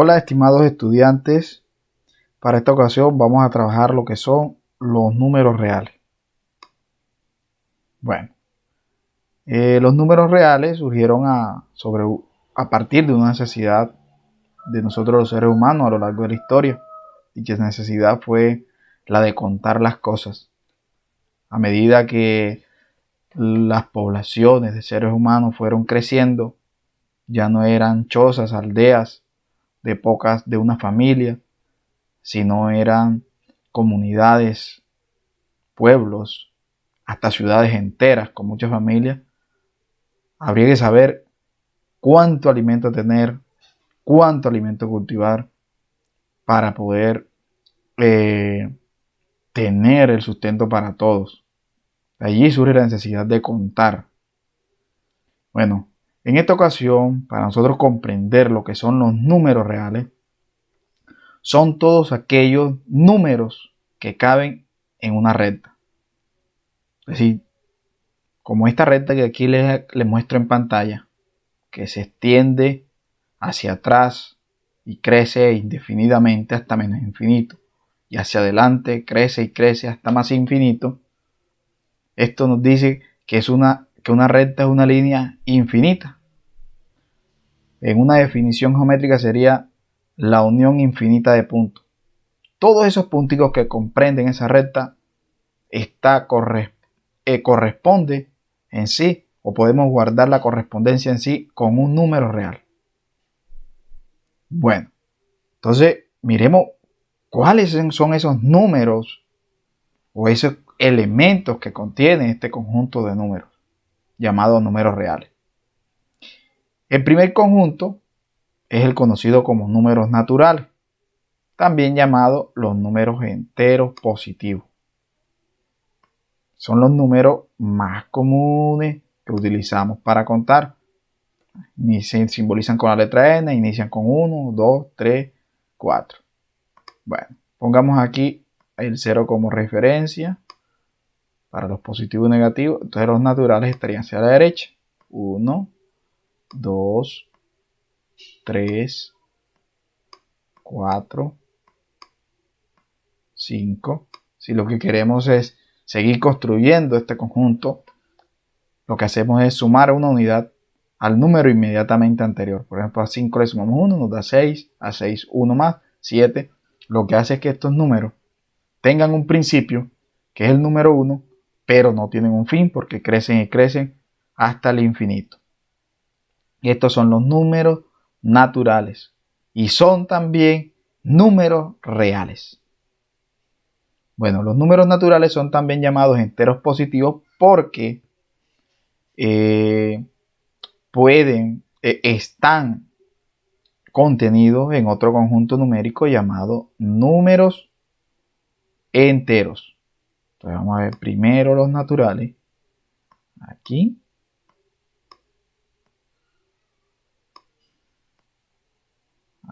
Hola, estimados estudiantes. Para esta ocasión vamos a trabajar lo que son los números reales. Bueno, los números reales surgieron a partir de una necesidad de nosotros los seres humanos a lo largo de la historia. Dicha necesidad fue la de contar las cosas. A medida que las poblaciones de seres humanos fueron creciendo, ya no eran chozas, aldeas de una familia, sino eran comunidades, pueblos, hasta ciudades enteras con muchas familias. Habría que saber cuánto alimento tener, cuánto alimento cultivar para poder eh, tener el sustento para todos. Allí surge la necesidad de contar. Bueno, en esta ocasión, para nosotros comprender lo que son los números reales, son todos aquellos números que caben en una recta. Es decir, como esta recta que aquí les muestro en pantalla, que se extiende hacia atrás y crece indefinidamente hasta menos infinito, y hacia adelante crece y crece hasta más infinito. Esto nos dice que una recta es una línea infinita. En una definición geométrica sería la unión infinita de puntos. Todos esos punticos que comprenden esa recta corresponde en sí, o podemos guardar la correspondencia en sí con un número real. Bueno, entonces miremos cuáles son esos números o esos elementos que contiene este conjunto de números, llamados números reales. El primer conjunto es el conocido como números naturales, también llamados los números enteros positivos. Son los números más comunes que utilizamos para contar. Se simbolizan con la letra N, inician con 1, 2, 3, 4. Bueno, pongamos aquí el 0 como referencia para los positivos y negativos. Entonces los naturales estarían hacia la derecha. 1, 2, 3, 4, 5. Si lo que queremos es seguir construyendo este conjunto, lo que hacemos es sumar una unidad al número inmediatamente anterior. Por ejemplo, a 5 le sumamos 1, nos da 6, a 6 1 más, 7. Lo que hace es que estos números tengan un principio, que es el número 1, pero no tienen un fin porque crecen y crecen hasta el infinito. Y estos son los números naturales y son también números reales. Bueno, los números naturales son también llamados enteros positivos porque están contenidos en otro conjunto numérico llamado números enteros. Entonces vamos a ver primero los naturales. Aquí.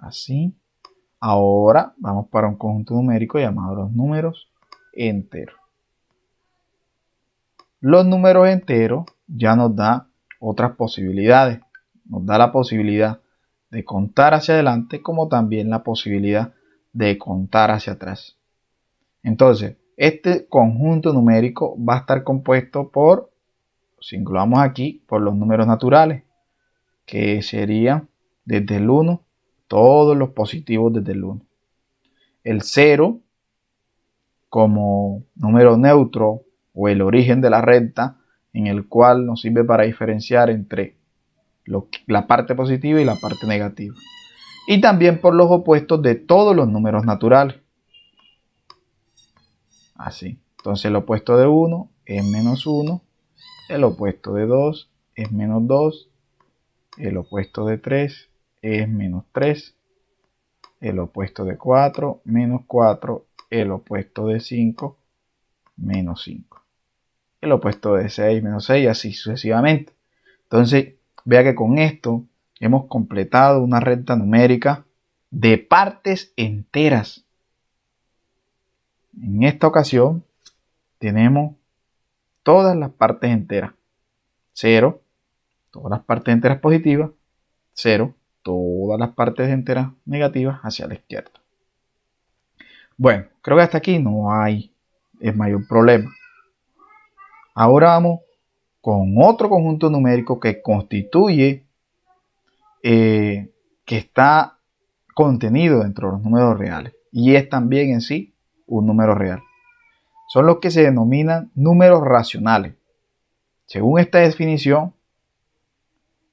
Así. Ahora vamos para un conjunto numérico llamado los números enteros. Los números enteros ya nos da otras posibilidades. Nos da la posibilidad de contar hacia adelante como también la posibilidad de contar hacia atrás. Entonces, este conjunto numérico va a estar compuesto por, si englobamos aquí, por los números naturales, que serían desde el 1, todos los positivos desde el 1. El 0 como número neutro o el origen de la recta, en el cual nos sirve para diferenciar entre la parte positiva y la parte negativa. Y también por los opuestos de todos los números naturales. Así. Entonces el opuesto de 1 es menos 1, el opuesto de 2 es menos 2, el opuesto de 3 es menos 3, el opuesto de 4 menos 4, el opuesto de 5 menos 5, el opuesto de 6 menos 6 y así sucesivamente. Entonces vea que con esto hemos completado una recta numérica de partes enteras. En esta ocasión tenemos todas las partes enteras. 0, todas las partes enteras positivas. 0, todas las partes enteras negativas hacia la izquierda. Bueno, creo que hasta aquí no hay el mayor problema. Ahora vamos con otro conjunto numérico que constituye, que está contenido dentro de los números reales y es también en sí un número real. Son los que se denominan números racionales. Según esta definición,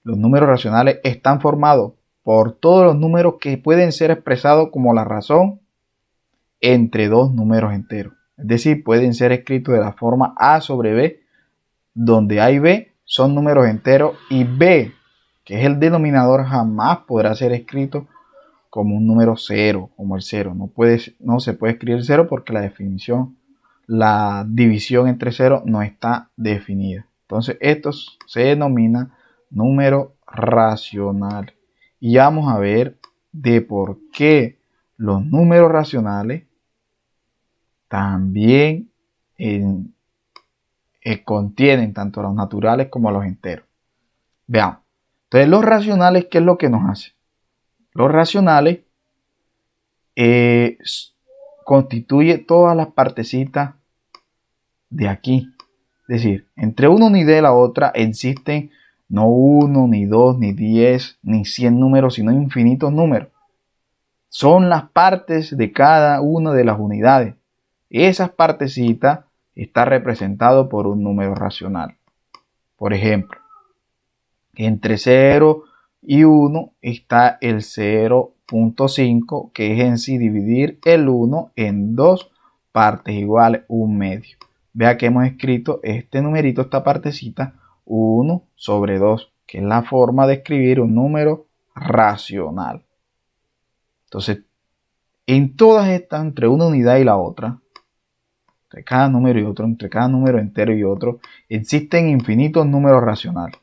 los números racionales están formados por todos los números que pueden ser expresados como la razón entre dos números enteros. Es decir, pueden ser escritos de la forma A sobre B, donde A y B son números enteros y B, que es el denominador, jamás podrá ser escrito como un número cero, como el cero. No se puede escribir cero porque la división entre cero no está definida. Entonces, estos se denominan números racionales. Y vamos a ver de por qué los números racionales también contienen tanto los naturales como los enteros. Veamos. Entonces, los racionales, ¿qué es lo que nos hace? Los racionales constituye todas las partecitas de aquí. Es decir, entre una unidad y la otra existen no 1, ni 2, ni 10, ni 100 números, sino infinitos números. Son las partes de cada una de las unidades. Esas partecitas están representadas por un número racional. Por ejemplo, entre 0 y 1 está el 0.5, que es en sí dividir el 1 en dos partes iguales, un medio. Vea que hemos escrito este numerito, esta partecita, 1 sobre 2, que es la forma de escribir un número racional. Entonces, en todas estas, entre una unidad y la otra, entre cada número y otro, entre cada número entero y otro, existen infinitos números racionales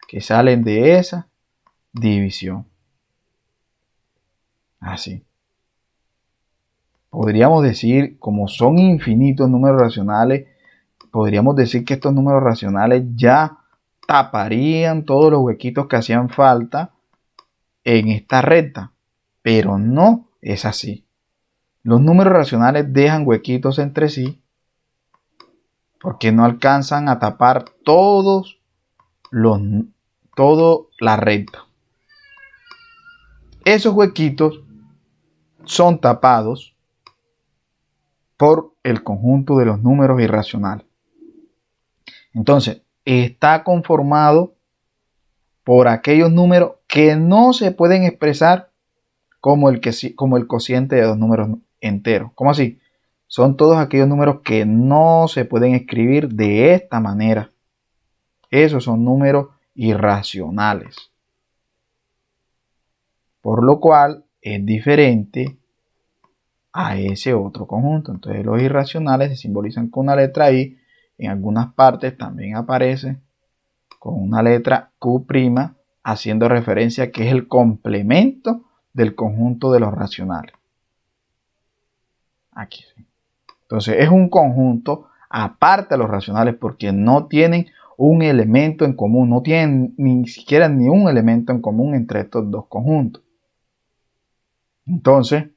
que salen de esa división. Así. Podríamos decir, como son infinitos números racionales, podríamos decir que estos números racionales ya taparían todos los huequitos que hacían falta en esta recta, pero no es así. Los números racionales dejan huequitos entre sí porque no alcanzan a tapar toda la recta. Esos huequitos son tapados por el conjunto de los números irracionales. Entonces, está conformado por aquellos números que no se pueden expresar como el cociente de dos números enteros. ¿Cómo así? Son todos aquellos números que no se pueden escribir de esta manera. Esos son números irracionales. Por lo cual es diferente a ese otro conjunto. Entonces los irracionales se simbolizan con una letra I. En algunas partes también aparece con una letra Q', haciendo referencia a que es el complemento del conjunto de los racionales. Aquí sí. Entonces es un conjunto aparte de los racionales porque no tienen un elemento en común, no tienen ni siquiera ni un elemento en común entre estos dos conjuntos. Entonces,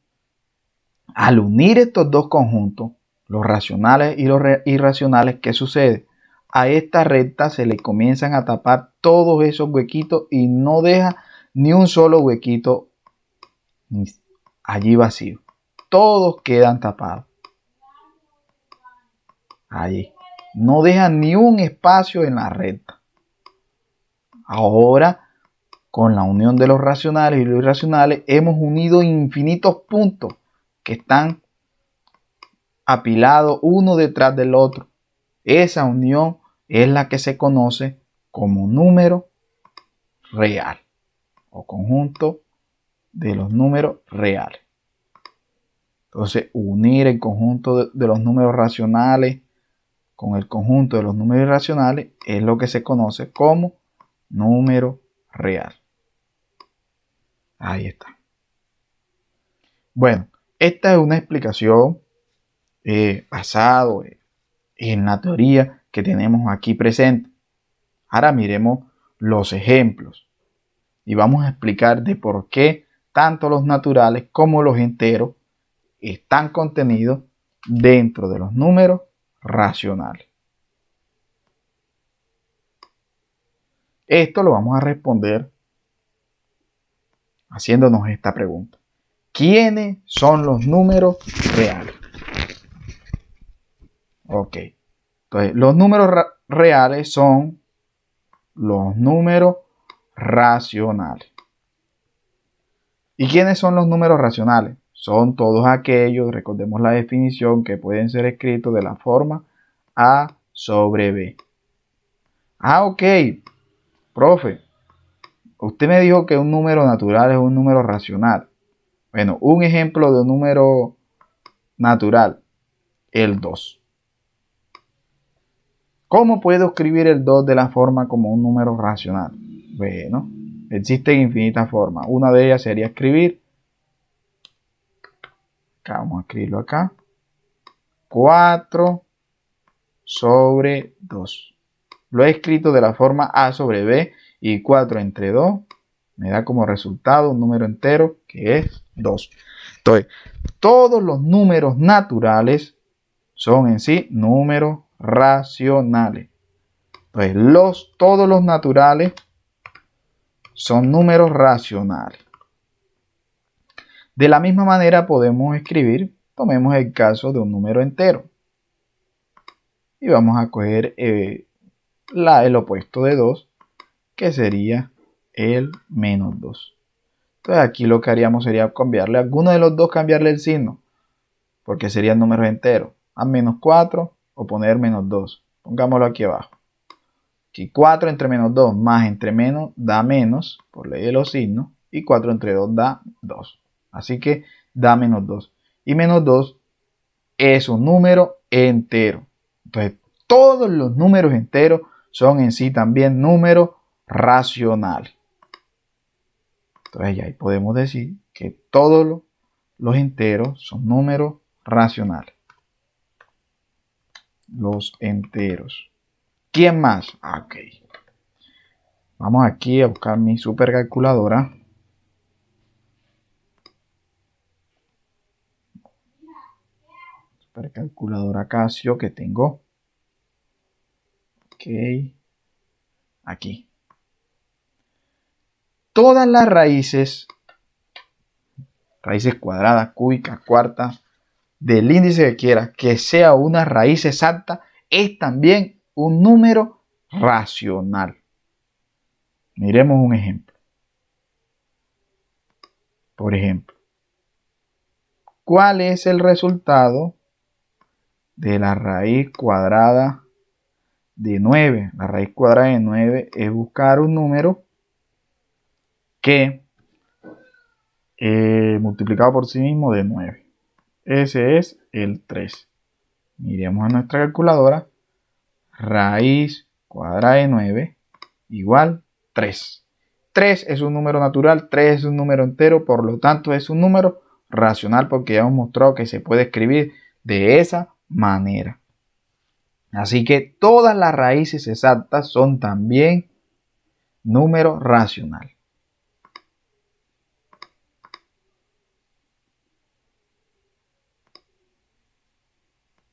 al unir estos dos conjuntos, los racionales y los irracionales, ¿qué sucede? A esta recta se le comienzan a tapar todos esos huequitos y no deja ni un solo huequito allí vacío. Todos quedan tapados. Allí. No deja ni un espacio en la recta. Ahora, con la unión de los racionales y los irracionales, hemos unido infinitos puntos que están apilados uno detrás del otro. Esa unión es la que se conoce como número real o conjunto de los números reales. Entonces, unir el conjunto de los números racionales con el conjunto de los números irracionales es lo que se conoce como número real. Ahí está. Bueno, esta es una explicación basada en la teoría que tenemos aquí presente. Ahora miremos los ejemplos. y vamos a explicar de por qué tanto los naturales como los enteros están contenidos dentro de los números racionales. Esto lo vamos a responder haciéndonos esta pregunta. ¿Quiénes son los números reales? Ok. Entonces, los números reales son los números racionales. ¿Y quiénes son los números racionales? Son todos aquellos, recordemos la definición, que pueden ser escritos de la forma A sobre B. Ah, ok. Profe, usted me dijo que un número natural es un número racional. Bueno, un ejemplo de un número natural, el 2. ¿Cómo puedo escribir el 2 de la forma como un número racional? Bueno, existen infinitas formas. Una de ellas sería escribir, acá vamos a escribirlo acá, 4 sobre 2. Lo he escrito de la forma A sobre B y 4 entre 2 me da como resultado un número entero que es 2. Entonces, todos los números naturales son en sí números racionales. Entonces, todos los naturales son números racionales. De la misma manera podemos escribir, tomemos el caso de un número entero. Y vamos a coger el opuesto de 2, que sería el menos 2. Entonces aquí lo que haríamos sería cambiarle a alguno de los dos, cambiarle el signo, porque serían números enteros. A menos 4 o poner menos 2. Pongámoslo aquí abajo. Aquí 4 entre menos 2 más entre menos da menos, por ley de los signos, y 4 entre 2 da 2. Así que da menos 2. Y menos 2 es un número entero. Entonces, todos los números enteros son en sí también números racionales. Entonces, ya ahí podemos decir que todos los enteros son números racionales. Los enteros. ¿Quién más? Ok. Vamos aquí a buscar mi supercalculadora. Supercalculadora Casio que tengo. Ok. Aquí. Todas las raíces cuadradas, cúbicas, cuartas, del índice que quiera, que sea una raíz exacta, es también un número racional. Miremos un ejemplo. Por ejemplo, ¿cuál es el resultado de la raíz cuadrada de 9? La raíz cuadrada de 9 es buscar un número que multiplicado por sí mismo de 9. Ese es el 3. Miremos a nuestra calculadora. Raíz cuadrada de 9 igual 3. 3 es un número natural, 3 es un número entero, por lo tanto es un número racional porque ya hemos mostrado que se puede escribir de esa manera. Así que todas las raíces exactas son también números racionales.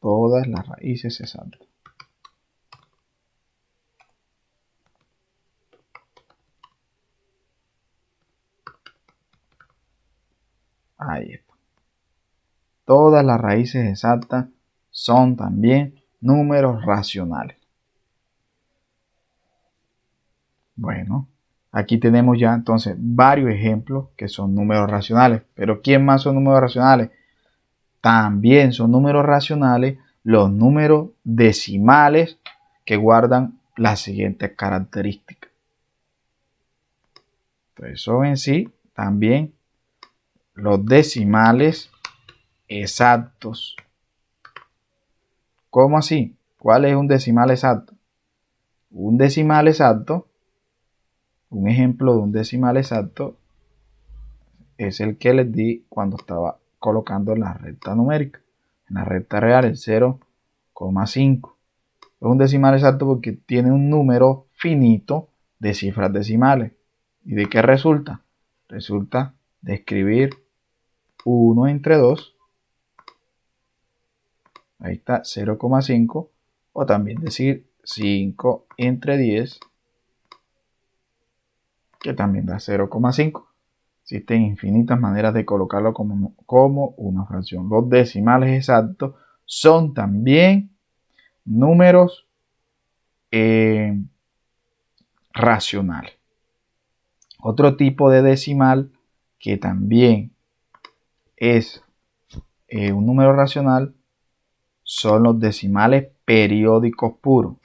Todas las raíces exactas. Ahí está. Todas las raíces exactas son también números racionales. Bueno, aquí tenemos ya entonces varios ejemplos que son números racionales. Pero ¿quién más son números racionales? También son números racionales los números decimales que guardan las siguientes características. Entonces son en sí también los decimales exactos. ¿Cómo así? ¿Cuál es un decimal exacto? Un decimal exacto, un ejemplo de un decimal exacto es el que les di cuando estaba colocando la recta numérica. En la recta real el 0,5. Es un decimal exacto porque tiene un número finito de cifras decimales. ¿Y de qué resulta? Resulta de escribir 1 entre 2. Ahí está, 0,5. O también decir 5 entre 10, que también da 0,5. Existen infinitas maneras de colocarlo como una fracción. Los decimales exactos son también números racionales. Otro tipo de decimal que también es un número racional son los decimales periódicos puros.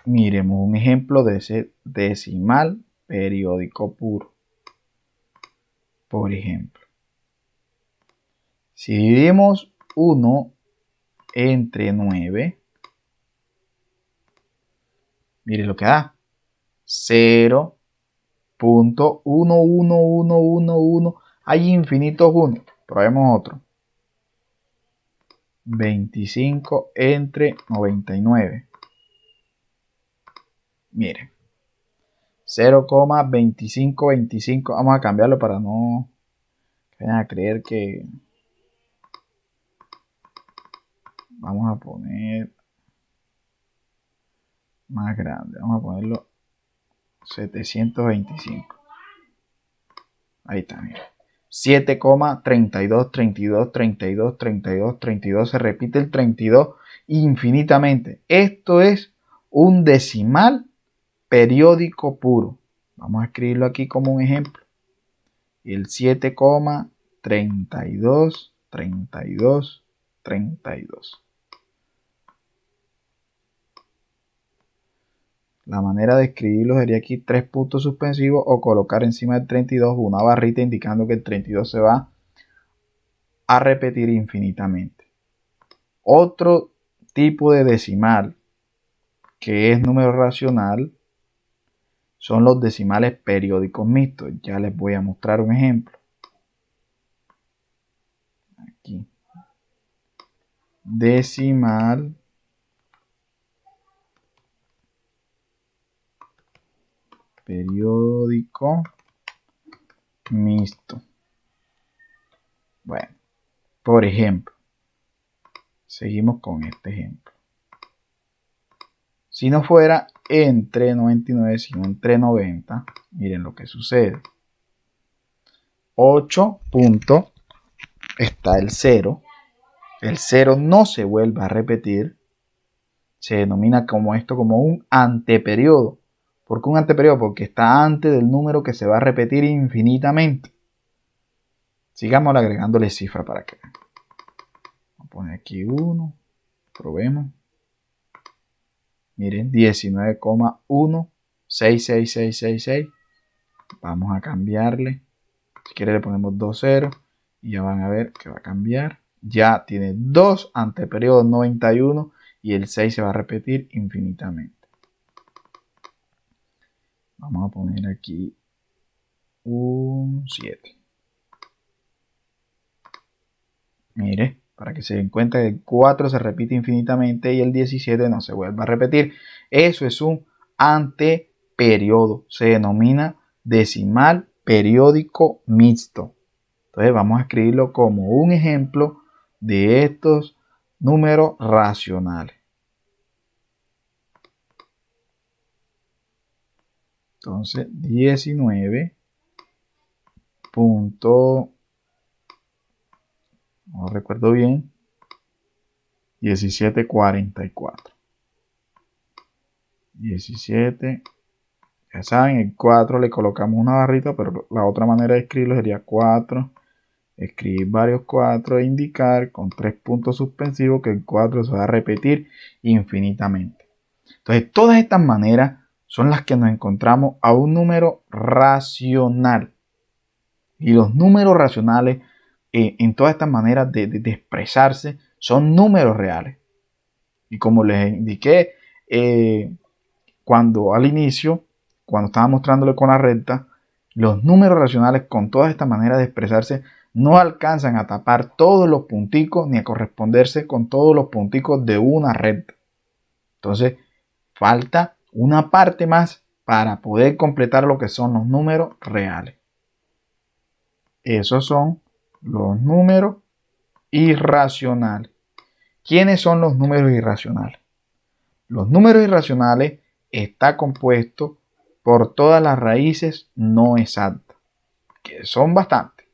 Miremos un ejemplo de ese decimal periódico puro. Por ejemplo, si dividimos 1 entre 9, mire lo que da. 0.11111. Hay infinitos 1. Probemos otro. 25 entre 99. Miren. 0,2525. Vamos a cambiarlo para no vayan a creer que... Vamos a poner más grande. Vamos a ponerlo 725. Ahí está, mira. 7,32, 32, 32, 32, 32. Se repite el 32 infinitamente. Esto es un decimal periódico puro. Vamos a escribirlo aquí como un ejemplo. El 7,32, 32, 32. La manera de escribirlo sería aquí 3 puntos suspensivos o colocar encima del 32 una barrita indicando que el 32 se va a repetir infinitamente. Otro tipo de decimal que es número racional son los decimales periódicos mixtos. Ya les voy a mostrar un ejemplo. Aquí. Decimal periódico mixto. Bueno, por ejemplo, seguimos con este ejemplo. Si no fuera entre 99, sino entre 90, miren lo que sucede. 8 puntos, está el 0. El 0 no se vuelve a repetir. Se denomina como esto como un anteperiodo. ¿Por qué un anteperiodo? Porque está antes del número que se va a repetir infinitamente. Sigamos agregándole cifra para que vean. Vamos a poner aquí 1. Probemos. Miren, 19,166666. Vamos a cambiarle. Si quiere le ponemos 2 ceros. Y ya van a ver que va a cambiar. Ya tiene 2 anteperiodos 91. Y el 6 se va a repetir infinitamente. Vamos a poner aquí un 7. Mire, para que se den cuenta que el 4 se repite infinitamente y el 17 no se vuelve a repetir. Eso es un anteperiodo. Se denomina decimal periódico mixto. Entonces vamos a escribirlo como un ejemplo de estos números racionales. Entonces 19 punto, no recuerdo bien, 1744. 17, ya saben, el 4 le colocamos una barrita, pero la otra manera de escribirlo sería 4, escribir varios 4 e indicar con 3 puntos suspensivos que el 4 se va a repetir infinitamente. Entonces, todas estas maneras son las que nos encontramos a un número racional. Y los números racionales, en todas estas maneras de expresarse, son números reales. Y como les indiqué, cuando al inicio, cuando estaba mostrándole con la recta, los números racionales con todas estas maneras de expresarse no alcanzan a tapar todos los punticos ni a corresponderse con todos los punticos de una recta. Entonces, falta una parte más para poder completar lo que son los números reales. Esos son los números irracionales. ¿Quiénes son los números irracionales? Los números irracionales están compuestos por todas las raíces no exactas, que son bastantes.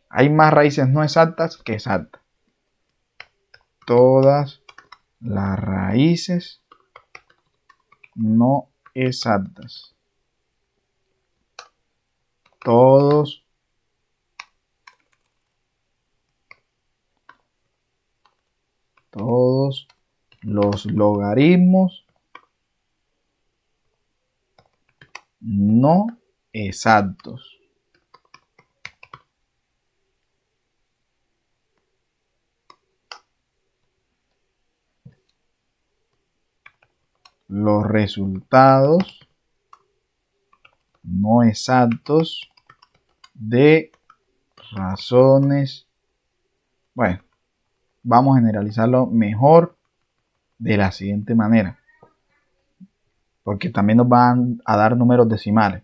Hay más raíces no exactas que exactas. Todas las raíces no exactas. Todos los logaritmos no exactos. Los resultados no exactos de razones. Bueno, vamos a generalizarlo mejor de la siguiente manera, porque también nos van a dar números decimales.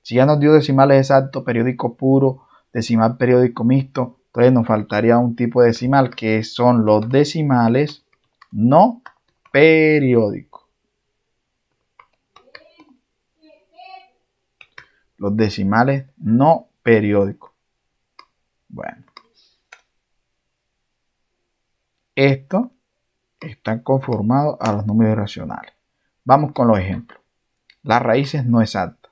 Si ya nos dio decimales exactos, periódico puro, decimal periódico mixto, entonces nos faltaría un tipo de decimal que son los decimales no periódicos. Los decimales no periódicos. Bueno, estos están conformados a los números irracionales. Vamos con los ejemplos. Las raíces no exactas.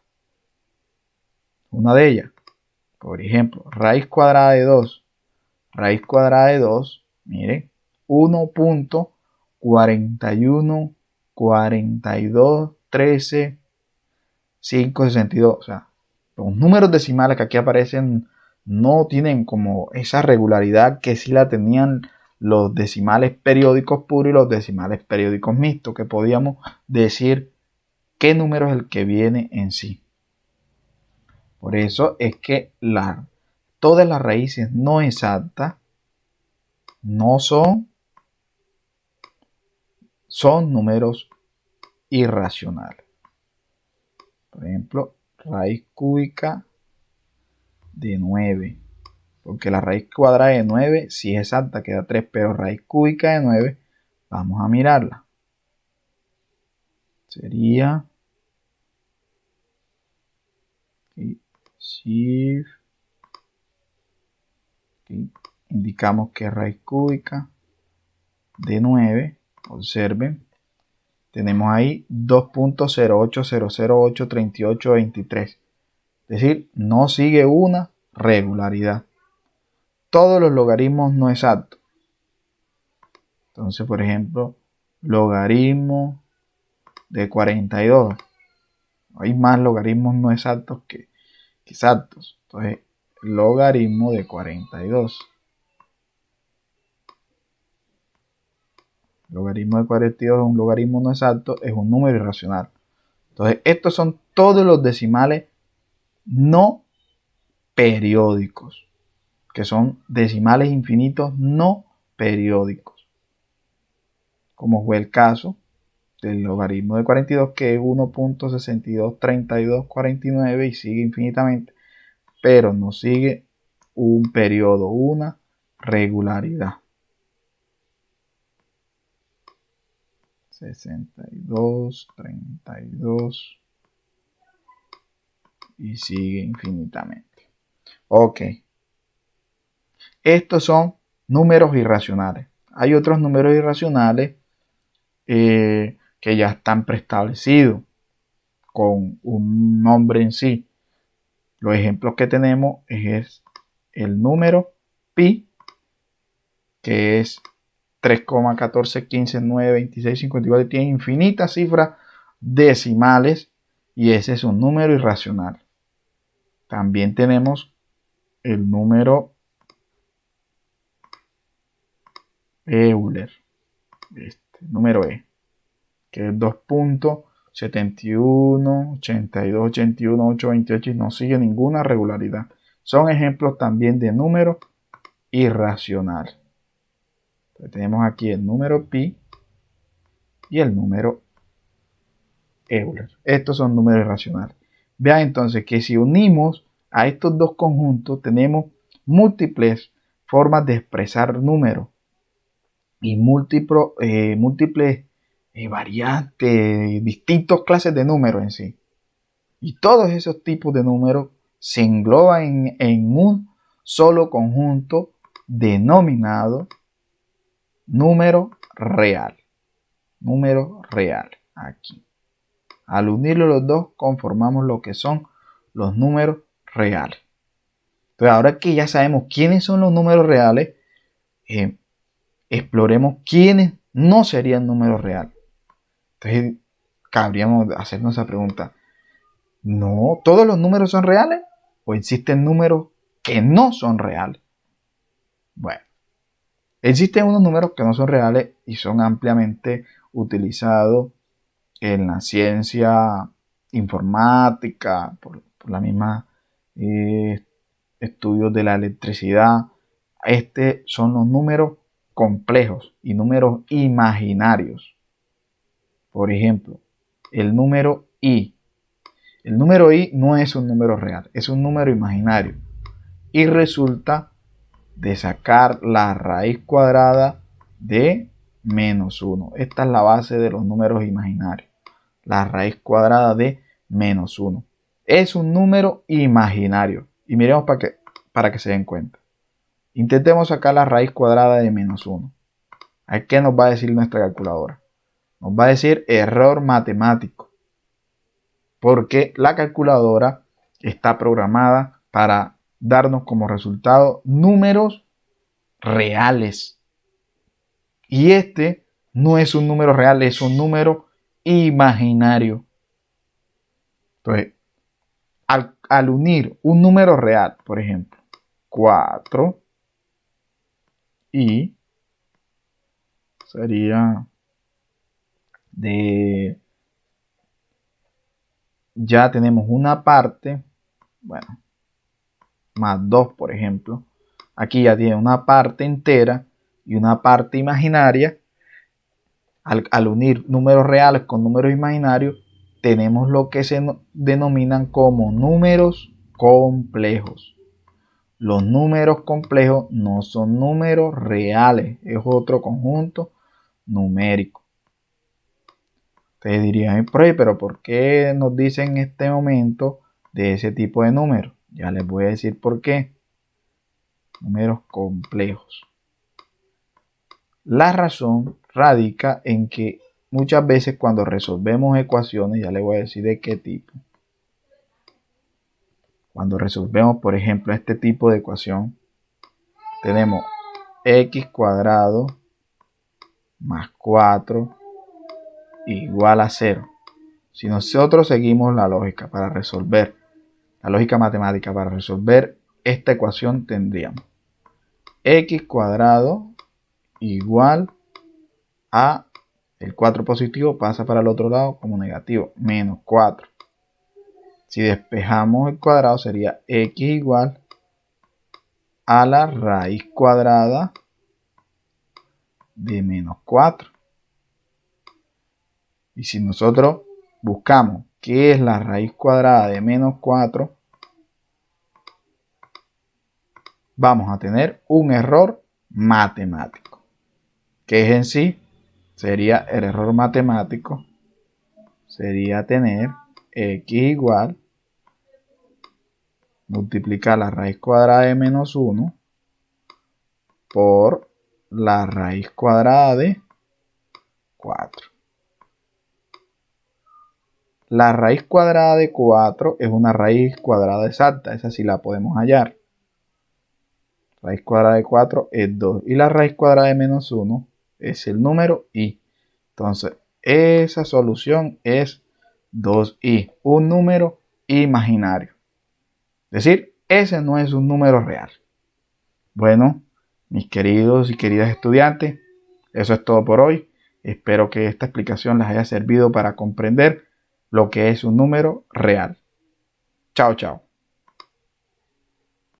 Una de ellas, por ejemplo, raíz cuadrada de 2. Raíz cuadrada de 2, miren, 1.41, 42, 13, 5, 62. O sea, los números decimales que aquí aparecen no tienen como esa regularidad que sí la tenían los decimales periódicos puros y los decimales periódicos mixtos, que podíamos decir qué número es el que viene en sí. Por eso es que todas las raíces no exactas no son números irracionales. Por ejemplo, raíz cúbica de 9. Porque la raíz cuadrada de 9 sí es exacta, queda 3, pero raíz cúbica de 9, vamos a mirarla. Sería si indicamos que raíz cúbica de 9, observen, tenemos ahí 2.080083823. Es decir, no sigue una regularidad. Todos los logaritmos no exactos. Entonces, por ejemplo, logaritmo de 42. Hay más logaritmos no exactos que exactos. Entonces, logaritmo de 42. Logaritmo de 42 es un logaritmo no exacto, es un número irracional. Entonces, estos son todos los decimales no periódicos, que son decimales infinitos no periódicos, como fue el caso del logaritmo de 42, que es 1.623249 y sigue infinitamente, pero no sigue un periodo, una regularidad. 62, 32 y sigue infinitamente. Ok. Estos son números irracionales. Hay otros números irracionales que ya están preestablecidos con un nombre en sí. Los ejemplos que tenemos es el número pi, que es 3,14, 15, 9, 26, 54, tiene infinitas cifras decimales y ese es un número irracional. También tenemos el número Euler, número E, que es 2.71, 82, 81, 8, 28 y no sigue ninguna regularidad. son ejemplos también de número irracional. Entonces, tenemos aquí el número pi y el número Euler. Estos son números irracionales. Vean entonces que si unimos a estos dos conjuntos, tenemos múltiples formas de expresar números y múltiples variantes, distintas clases de números en sí. Y todos esos tipos de números se engloban en un solo conjunto denominado número real. Número real. Aquí. Al unirlo los dos, conformamos lo que son los números reales. Entonces, ahora que ya sabemos quiénes son los números reales, exploremos quiénes no serían números reales. Entonces, cabríamos hacernos esa pregunta. ¿No todos los números son reales? ¿O existen números que no son reales? Bueno, existen unos números que no son reales y son ampliamente utilizados en la ciencia informática, por la misma estudios de la electricidad. Son los números complejos y números imaginarios. Por ejemplo, el número i. El número i no es un número real, es un número imaginario. Y resulta de sacar la raíz cuadrada de -1. Esta es la base de los números imaginarios. La raíz cuadrada de -1. Es un número imaginario. Y miremos para que se den cuenta. Intentemos sacar la raíz cuadrada de -1. ¿Qué nos va a decir nuestra calculadora? Nos va a decir error matemático. Porque la calculadora está programada para darnos como resultado números reales. Y este no es un número real, es un número imaginario. Entonces, al unir un número real, por ejemplo, 4 y sería ya tenemos una parte, bueno, más 2, por ejemplo. Aquí ya tiene una parte entera y una parte imaginaria. Al unir números reales con números imaginarios, tenemos lo que se denominan como números complejos. Los números complejos no son números reales, es otro conjunto numérico. Ustedes dirían, pero ¿por qué nos dicen en este momento de ese tipo de números? Ya les voy a decir por qué. Números complejos. La razón radica en que muchas veces cuando resolvemos ecuaciones, ya les voy a decir de qué tipo. Cuando resolvemos, por ejemplo, este tipo de ecuación, tenemos x cuadrado más 4 igual a 0. Si nosotros seguimos la lógica para resolver, la lógica matemática para resolver esta ecuación, tendríamos x cuadrado igual a el 4 positivo pasa para el otro lado como negativo, menos 4. Si despejamos el cuadrado sería x igual a la raíz cuadrada de menos 4. Y si nosotros buscamos qué es la raíz cuadrada de menos 4, vamos a tener un error matemático, que es en sí, sería el error matemático, sería tener x igual, multiplicar la raíz cuadrada de menos 1 por la raíz cuadrada de 4. La raíz cuadrada de 4 es una raíz cuadrada exacta, esa sí la podemos hallar. Raíz cuadrada de 4 es 2 y la raíz cuadrada de menos 1 es el número i. Entonces, esa solución es 2i, un número imaginario. Es decir, ese no es un número real. Bueno, mis queridos y queridas estudiantes, eso es todo por hoy. Espero que esta explicación les haya servido para comprender lo que es un número real. Chao, chao.